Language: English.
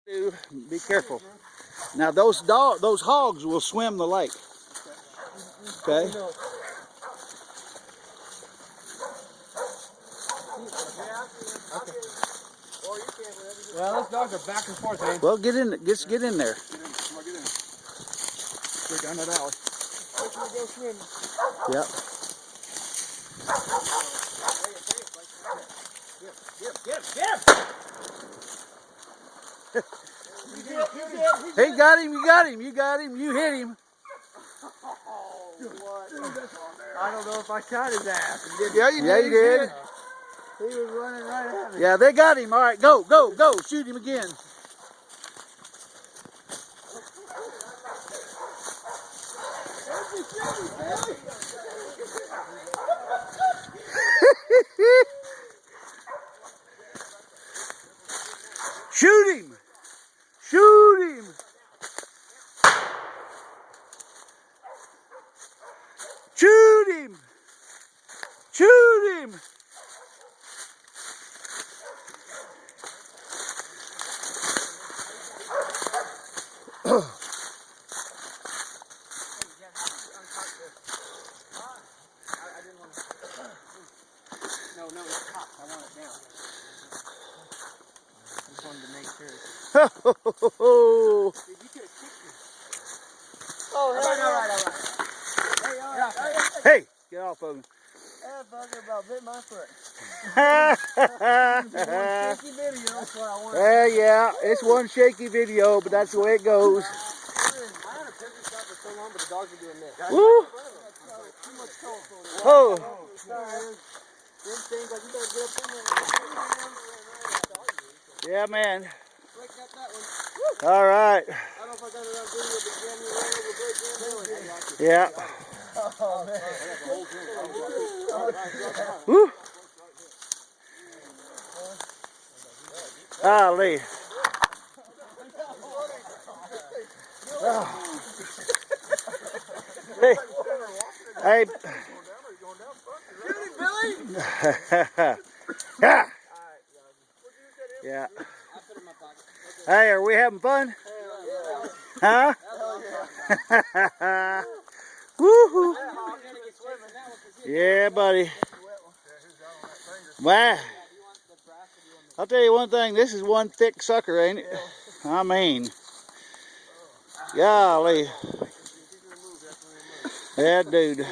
Be careful. Now those hogs will swim the lake. Okay. Well, those dogs are back and forth, man. Well, get in. Just get in there. Come on, get in. Go down that alley. Where can we go swimming? Yep. He got him. You got him. You got him. You hit him. I don't know if I shot his ass. Yeah, you did. He was running right at me. Yeah, they got him. All right, go, go, go. Shoot him again. Shoot him. Shoot him. Shoot him. Shoot him. No, not top. I want it down. I just wanted to make sure. Oh, Dude, you could have kicked me. Oh, all right. hey, get off of him. That fucker about bit my foot. Shaky video, that's what I wanted. Yeah, it's one shaky video, but that's the way it goes. I had a picture shot for so long, but the dogs are doing this. Woo! Too much colorful. Oh, Them things like you better get up in there. yeah, man. Blake got that one. All right. I don't know if I got it on video, but damn near ran over Blake and Yeah. Oh, man. Woo. Golly. Oh. Hey. Hey. Yeah. Yeah. Hey, are we having fun? Huh? Woohoo! Yeah, buddy. Wow. I'll tell you one thing. This is one thick sucker, ain't it? I mean, golly. Yeah, dude.